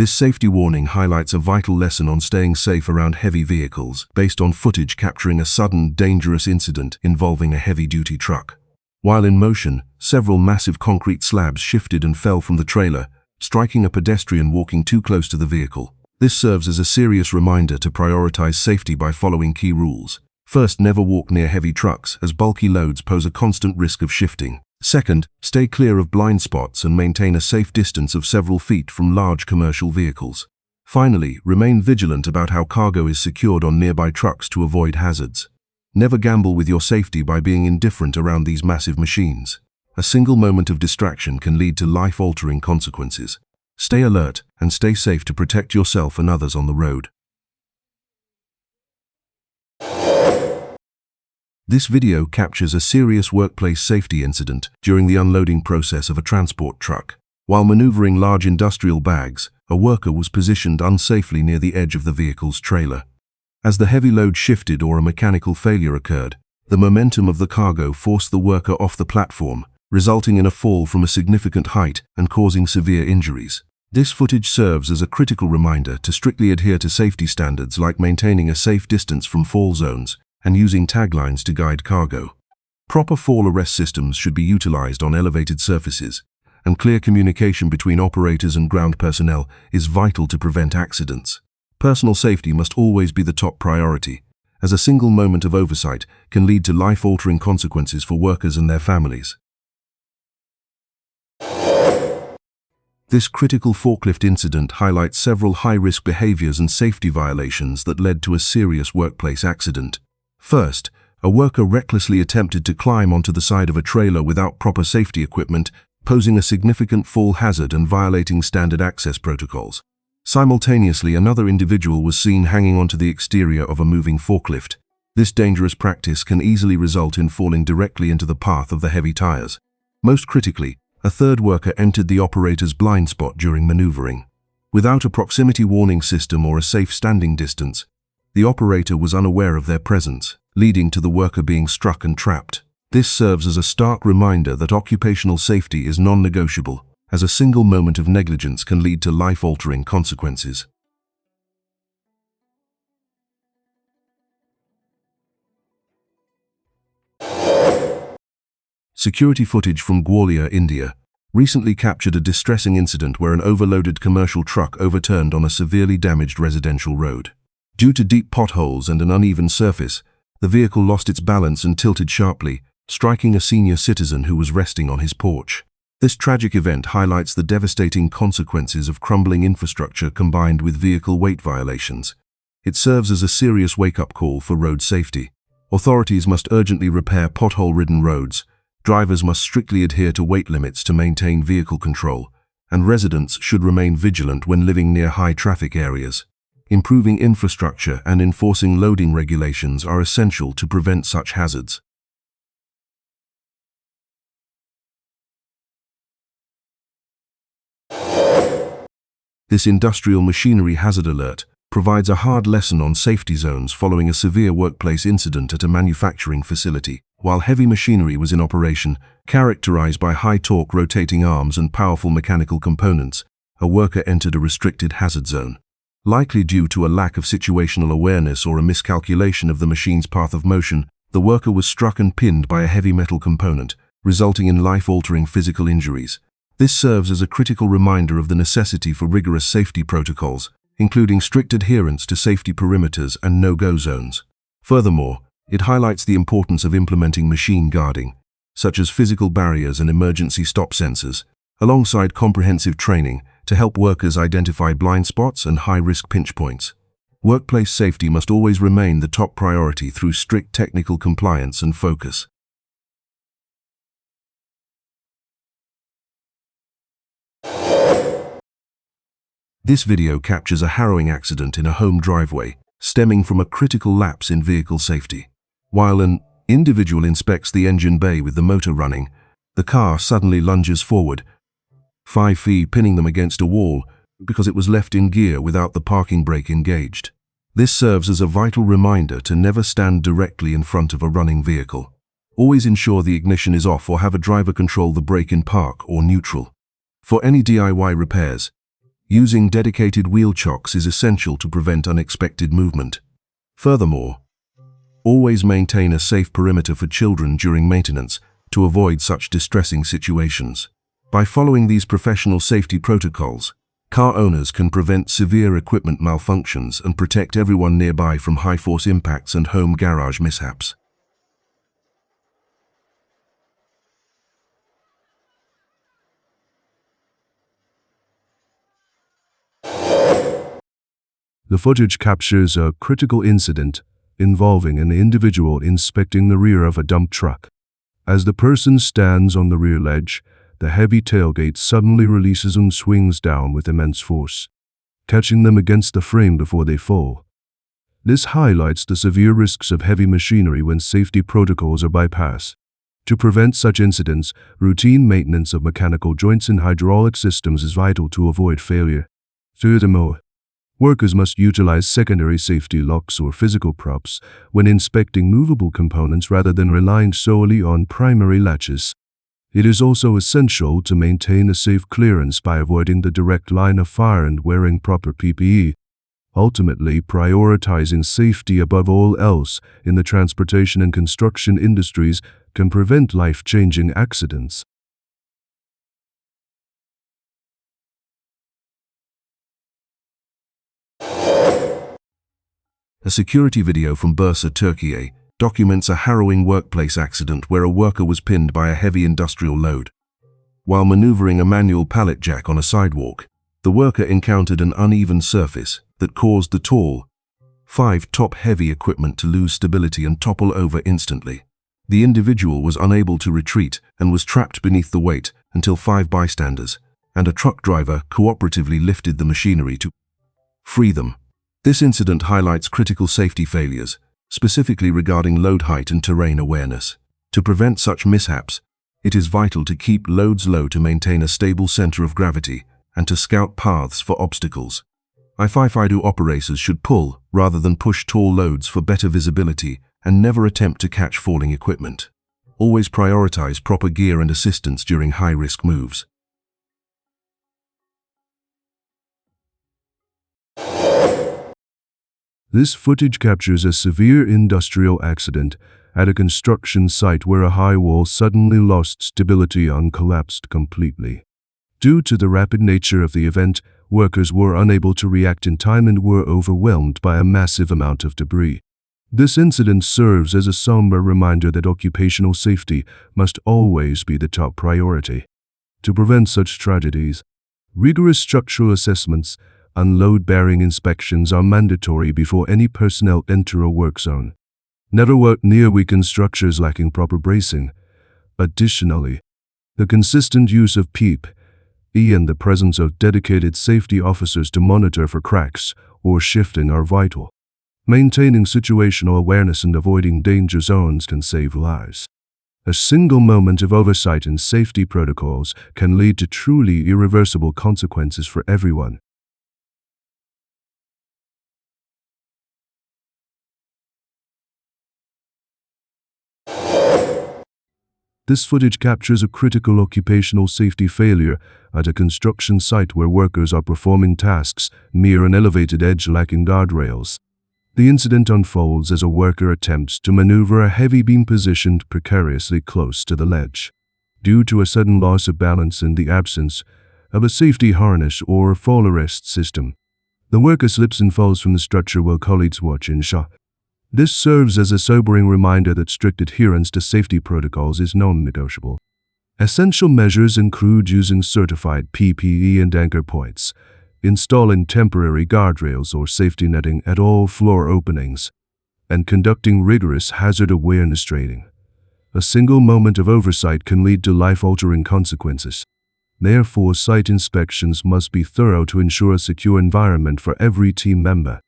This safety warning highlights a vital lesson on staying safe around heavy vehicles, based on footage capturing a sudden, dangerous incident involving a heavy-duty truck. While in motion, several massive concrete slabs shifted and fell from the trailer, striking a pedestrian walking too close to the vehicle. This serves as a serious reminder to prioritize safety by following key rules. First, never walk near heavy trucks, as bulky loads pose a constant risk of shifting. Second, stay clear of blind spots and maintain a safe distance of several feet from large commercial vehicles. Finally, remain vigilant about how cargo is secured on nearby trucks to avoid hazards. Never gamble with your safety by being indifferent around these massive machines. A single moment of distraction can lead to life-altering consequences. Stay alert and stay safe to protect yourself and others on the road. This video captures a serious workplace safety incident during the unloading process of a transport truck. While maneuvering large industrial bags, a worker was positioned unsafely near the edge of the vehicle's trailer. As the heavy load shifted or a mechanical failure occurred, the momentum of the cargo forced the worker off the platform, resulting in a fall from a significant height and causing severe injuries. This footage serves as a critical reminder to strictly adhere to safety standards like maintaining a safe distance from fall zones and using taglines to guide cargo. Proper fall arrest systems should be utilized on elevated surfaces, and clear communication between operators and ground personnel is vital to prevent accidents. Personal safety must always be the top priority, as a single moment of oversight can lead to life-altering consequences for workers and their families. This critical forklift incident highlights several high-risk behaviors and safety violations that led to a serious workplace accident. First, a worker recklessly attempted to climb onto the side of a trailer without proper safety equipment, posing a significant fall hazard and violating standard access protocols. Simultaneously, another individual was seen hanging onto the exterior of a moving forklift. This dangerous practice can easily result in falling directly into the path of the heavy tires. Most critically, a third worker entered the operator's blind spot during maneuvering. Without a proximity warning system or a safe standing distance, the operator was unaware of their presence, leading to the worker being struck and trapped. This serves as a stark reminder that occupational safety is non-negotiable, as a single moment of negligence can lead to life-altering consequences. Security footage from Gwalior, India, recently captured a distressing incident where an overloaded commercial truck overturned on a severely damaged residential road. Due to deep potholes and an uneven surface, the vehicle lost its balance and tilted sharply, striking a senior citizen who was resting on his porch. This tragic event highlights the devastating consequences of crumbling infrastructure combined with vehicle weight violations. It serves as a serious wake-up call for road safety. Authorities must urgently repair pothole-ridden roads, drivers must strictly adhere to weight limits to maintain vehicle control, and residents should remain vigilant when living near high-traffic areas. Improving infrastructure and enforcing loading regulations are essential to prevent such hazards. This industrial machinery hazard alert provides a hard lesson on safety zones following a severe workplace incident at a manufacturing facility. While heavy machinery was in operation, characterized by high-torque rotating arms and powerful mechanical components, a worker entered a restricted hazard zone. Likely due to a lack of situational awareness or a miscalculation of the machine's path of motion, the worker was struck and pinned by a heavy metal component, resulting in life-altering physical injuries. This serves as a critical reminder of the necessity for rigorous safety protocols, including strict adherence to safety perimeters and no-go zones. Furthermore, it highlights the importance of implementing machine guarding, such as physical barriers and emergency stop sensors, alongside comprehensive training to help workers identify blind spots and high-risk pinch points. Workplace safety must always remain the top priority through strict technical compliance and focus. This video captures a harrowing accident in a home driveway, stemming from a critical lapse in vehicle safety. While an individual inspects the engine bay with the motor running, the car suddenly lunges forward, 5 feet pinning them against a wall because it was left in gear without the parking brake engaged. This serves as a vital reminder to never stand directly in front of a running vehicle. Always ensure the ignition is off or have a driver control the brake in park or neutral. For any DIY repairs, Using dedicated wheel chocks is essential to prevent unexpected movement. Furthermore, always maintain a safe perimeter for children during maintenance to avoid such distressing situations. By following these professional safety protocols, car owners can prevent severe equipment malfunctions and protect everyone nearby from high-force impacts and home garage mishaps. The footage captures a critical incident involving an individual inspecting the rear of a dump truck. As the person stands on the rear ledge, the heavy tailgate suddenly releases and swings down with immense force, catching them against the frame before they fall. This highlights the severe risks of heavy machinery when safety protocols are bypassed. To prevent such incidents, routine maintenance of mechanical joints and hydraulic systems is vital to avoid failure. Furthermore, workers must utilize secondary safety locks or physical props when inspecting movable components rather than relying solely on primary latches. It is also essential to maintain a safe clearance by avoiding the direct line of fire and wearing proper PPE. Ultimately, prioritizing safety above all else in the transportation and construction industries can prevent life-changing accidents. A security video from Bursa, Turkey, documents a harrowing workplace accident where a worker was pinned by a heavy industrial load. While maneuvering a manual pallet jack on a sidewalk, the worker encountered an uneven surface that caused the tall, 5-top heavy equipment to lose stability and topple over instantly. The individual was unable to retreat and was trapped beneath the weight until 5 bystanders and a truck driver cooperatively lifted the machinery to free them. This incident highlights critical safety failures, specifically regarding load height and terrain awareness. To prevent such mishaps, it is vital to keep loads low to maintain a stable center of gravity and to scout paths for obstacles. IFIFIDU operators should pull rather than push tall loads for better visibility and never attempt to catch falling equipment. Always prioritize proper gear and assistance during high-risk moves. This footage captures a severe industrial accident at a construction site where a high wall suddenly lost stability and collapsed completely. Due to the rapid nature of the event, workers were unable to react in time and were overwhelmed by a massive amount of debris. This incident serves as a somber reminder that occupational safety must always be the top priority. To prevent such tragedies, rigorous structural assessments and load-bearing inspections are mandatory before any personnel enter a work zone. Never work near weakened structures lacking proper bracing. Additionally, the consistent use of PPE and the presence of dedicated safety officers to monitor for cracks or shifting are vital. Maintaining situational awareness and avoiding danger zones can save lives. A single moment of oversight in safety protocols can lead to truly irreversible consequences for everyone. This footage captures a critical occupational safety failure at a construction site where workers are performing tasks near an elevated edge lacking guardrails. The incident unfolds as a worker attempts to maneuver a heavy beam positioned precariously close to the ledge. Due to a sudden loss of balance in the absence of a safety harness or fall arrest system, the worker slips and falls from the structure while colleagues watch in shock. This serves as a sobering reminder that strict adherence to safety protocols is non-negotiable. Essential measures include using certified PPE and anchor points, installing temporary guardrails or safety netting at all floor openings, and conducting rigorous hazard awareness training. A single moment of oversight can lead to life-altering consequences. Therefore, site inspections must be thorough to ensure a secure environment for every team member.